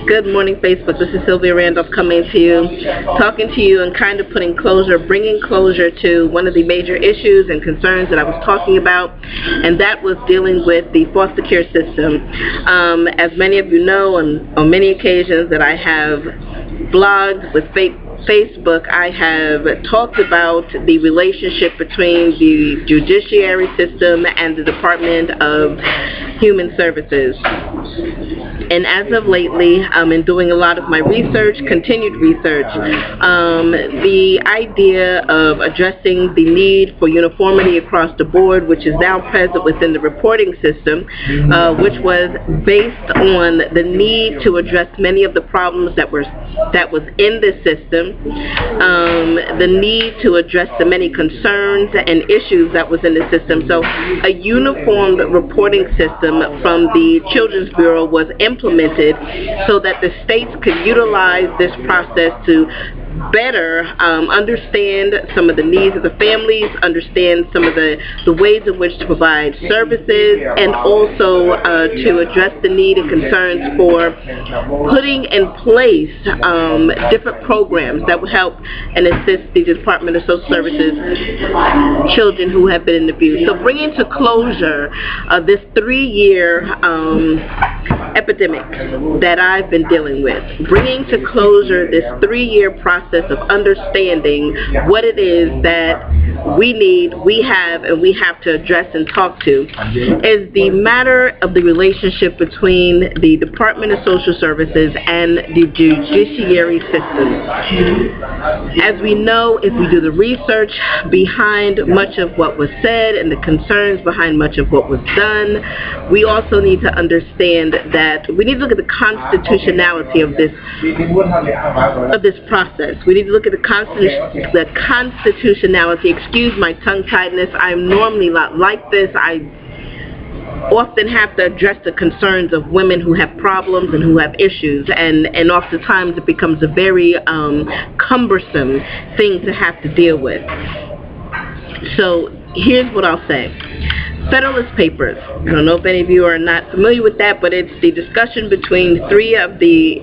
Good morning, Facebook. This is Sylvia Randolph coming to you, talking to you and kind of putting closure, bringing closure to one of the major issues and concerns that I was talking about, and that was dealing with the foster care system. As many of you know, on many occasions that I have blogged with Facebook, I have talked about the relationship between the judiciary system and the Department of Human Services. And as of lately, in doing a lot of my research, continued research, the idea of addressing the need for uniformity across the board, which is now present within the reporting system, which was based on the need to address many of the problems that was in this system, the need to address the many concerns and issues that was in the system. So a uniformed reporting system from the Children's Bureau was implemented so that the states could utilize this process to better understand some of the needs of the families, understand some of the ways in which to provide services, and also to address the need and concerns for putting in place different programs that would help and assist the Department of Social Services children who have been abused. So bringing to closure this 3-year epidemic that I've been dealing with, bringing to closure this 3-year process of understanding what it is that we have to address and talk to, is the matter of the relationship between the Department of Social Services and the judiciary system. As we know, if we do the research behind much of what was said and the concerns behind much of what was done, we also need to understand that we need to look at the constitutionality of this process. We need to look at the constitutionality. Excuse my tongue-tiedness. I'm normally not like this. I often have to address the concerns of women who have problems and who have issues, and oftentimes it becomes a very cumbersome thing to have to deal with. So here's what I'll say. Federalist Papers. I don't know if any of you are not familiar with that, but it's the discussion between 3 of the,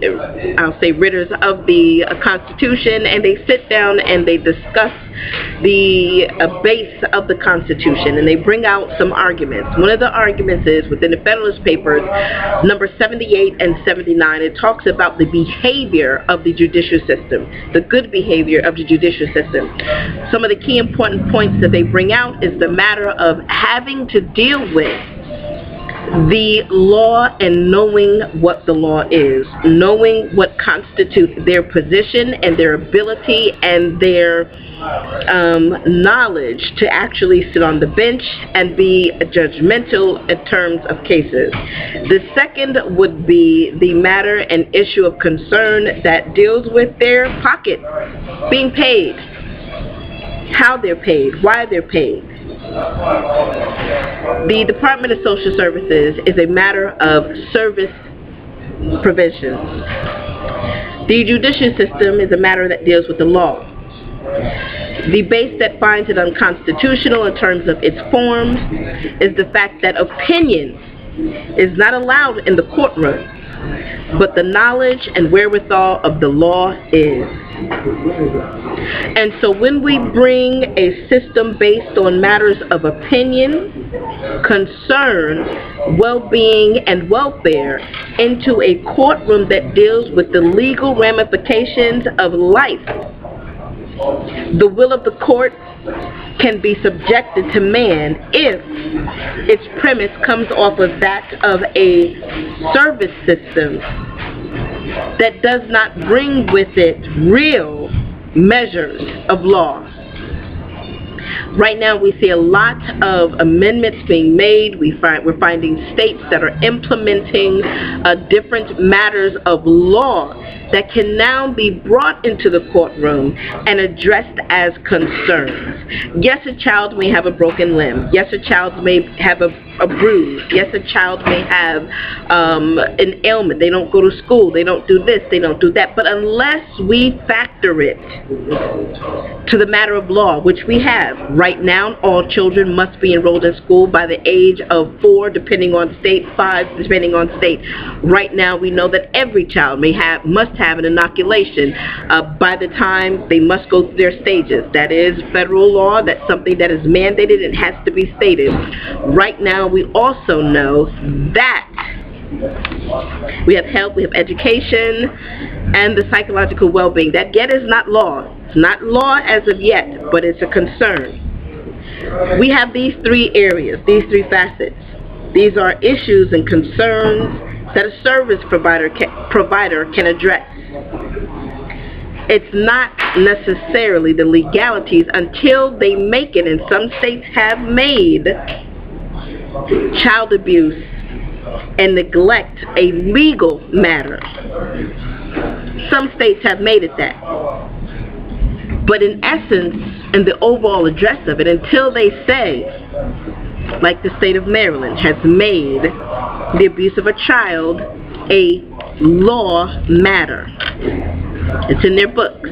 I'll say, writers of the Constitution, and they sit down and they discuss the base of the Constitution, and they bring out some arguments. One of the arguments is, within the Federalist Papers, number 78 and 79, it talks about the behavior of the judicial system, the good behavior of the judicial system. Some of the key important points that they bring out is the matter of having to deal with the law and knowing what the law is, knowing what constitutes their position and their ability and their knowledge to actually sit on the bench and be judgmental in terms of cases. The second would be the matter and issue of concern that deals with their pocket, being paid, how they're paid, why they're paid. The Department of Social Services is a matter of service provisions. The judicial system is a matter that deals with the law. The base that finds it unconstitutional in terms of its forms is the fact that opinion is not allowed in the courtroom, but the knowledge and wherewithal of the law is. And so when we bring a system based on matters of opinion, concern, well-being, and welfare into a courtroom that deals with the legal ramifications of life, the will of the court can be subjected to man if its premise comes off of that of a service system that does not bring with it real measures of law. Right now we see a lot of amendments being made. We're finding states that are implementing different matters of law that can now be brought into the courtroom and addressed as concerns. Yes, a child may have a broken limb. Yes, a child may have a bruise. Yes, a child may have an ailment. They don't go to school. They don't do this. They don't do that. But unless we factor it to the matter of law, which we have right now, all children must be enrolled in school by the age of 4, depending on state, 5, depending on state. Right now, we know that every child must have an inoculation by the time they must go through their stages. That is federal law. That's something that is mandated and has to be stated. Right now, we also know that we have health, we have education, and the psychological well-being. That yet is not law. It's not law as of yet, but it's a concern. We have these 3 areas, these 3 facets. These are issues and concerns that a service provider can address. It's not necessarily the legalities until they make it, and some states have made child abuse and neglect a legal matter. Some states have made it that. But in essence, in the overall address of it, until they say, like the state of Maryland has made the abuse of a child a law matter. It's in their books.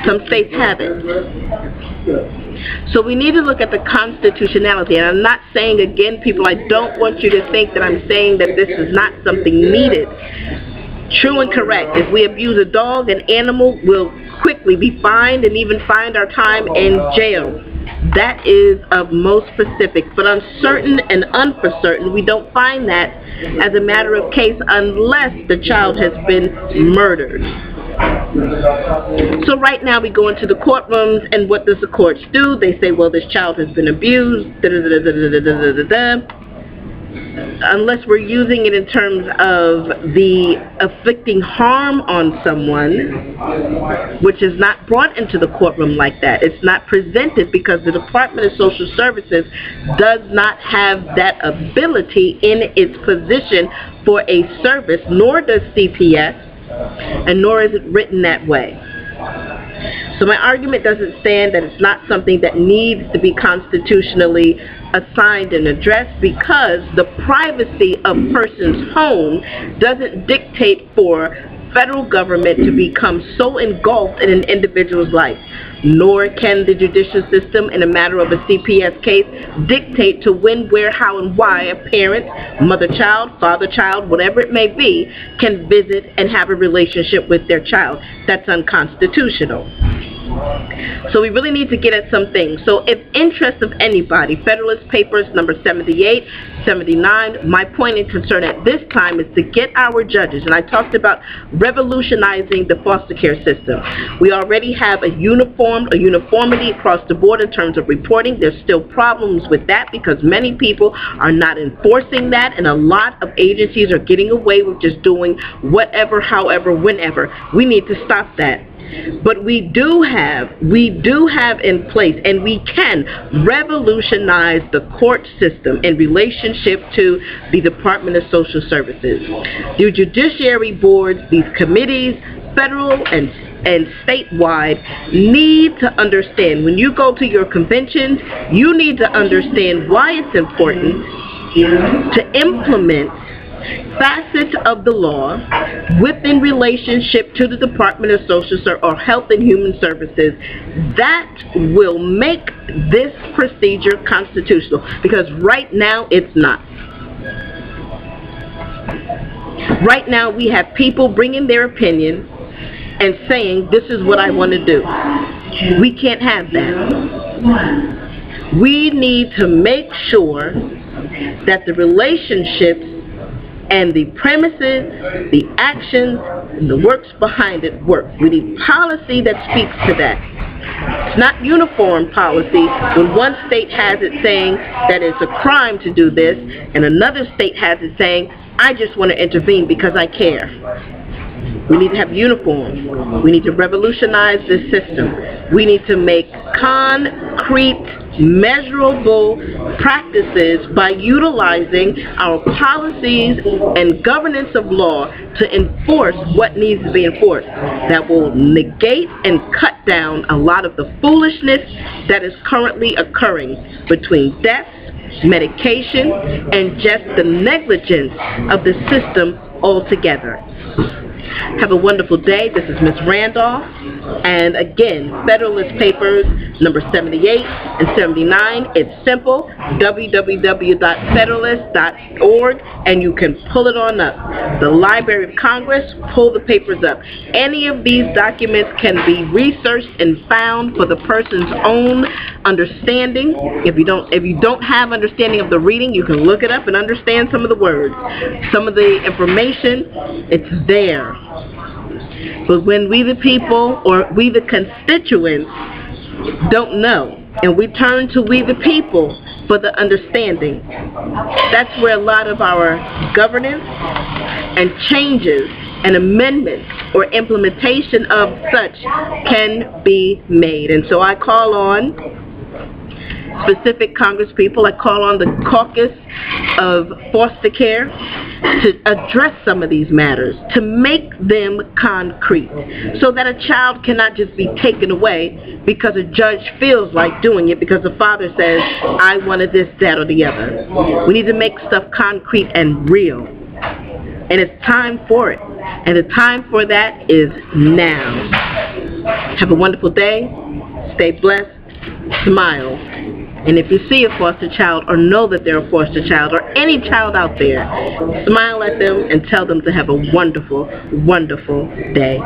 Some states have it. So we need to look at the constitutionality. And I'm not saying, again, people, I don't want you to think that I'm saying that this is not something needed. True and correct. If we abuse a dog, an animal will quickly be fined and even find our time in jail. That is of most specific. But uncertain and uncertain, we don't find that as a matter of case unless the child has been murdered. So right now we go into the courtrooms, and what does the courts do? They say, well, this child has been abused, unless we're using it in terms of the afflicting harm on someone, which is not brought into the courtroom like that. It's not presented because the Department of Social Services does not have that ability in its position for a service, nor does CPS, and nor is it written that way. So my argument doesn't stand that it's not something that needs to be constitutionally assigned and addressed, because the privacy of a person's home doesn't dictate for federal government to become so engulfed in an individual's life. Nor can the judicial system, in a matter of a CPS case, dictate to when, where, how, and why a parent, mother-child, father-child, whatever it may be, can visit and have a relationship with their child. That's unconstitutional. So we really need to get at some things. So if interest of anybody, Federalist Papers number 78, 79, my point and concern at this time is to get our judges, and I talked about revolutionizing the foster care system. We already have a uniformity across the board in terms of reporting. There's still problems with that because many people are not enforcing that, and a lot of agencies are getting away with just doing whatever, however, whenever. We need to stop that. But we do have in place, and we can revolutionize the court system in relationship to the Department of Social Services. The judiciary boards, these committees, federal and statewide, need to understand. When you go to your conventions, you need to understand why it's important to implement facets of the law within relationship to the Department of Social Services or Health and Human Services that will make this procedure constitutional, because right now it's not. Right now we have people bringing their opinion and saying, this is what I want to do. We can't have that. We need to make sure that the relationships and the premises, the actions, and the works behind it work. We need policy that speaks to that. It's not uniform policy when one state has it saying that it's a crime to do this, and another state has it saying, I just want to intervene because I care. We need to have uniform. We need to revolutionize this system. We need to make concrete measurable practices by utilizing our policies and governance of law to enforce what needs to be enforced. That will negate and cut down a lot of the foolishness that is currently occurring between deaths, medication, and just the negligence of the system altogether. Have a wonderful day. This is Ms. Randolph. And again, Federalist Papers number 78 and 79. It's simple, www.federalist.org, and you can pull it on up. The Library of Congress, pull the papers up. Any of these documents can be researched and found for the person's own understanding. If you don't have understanding of the reading, you can look it up and understand some of the words. Some of the information, it's there. But when we the people, or we the constituents, don't know, and we turn to we the people for the understanding, that's where a lot of our governance and changes and amendments or implementation of such can be made. And so I call on specific Congress people, I call on the caucus of foster care to address some of these matters, to make them concrete, so that a child cannot just be taken away because a judge feels like doing it because the father says, I wanted this, that, or the other. We need to make stuff concrete and real. And it's time for it. And the time for that is now. Have a wonderful day. Stay blessed. Smile. And if you see a foster child or know that they're a foster child or any child out there, smile at them and tell them to have a wonderful, wonderful day.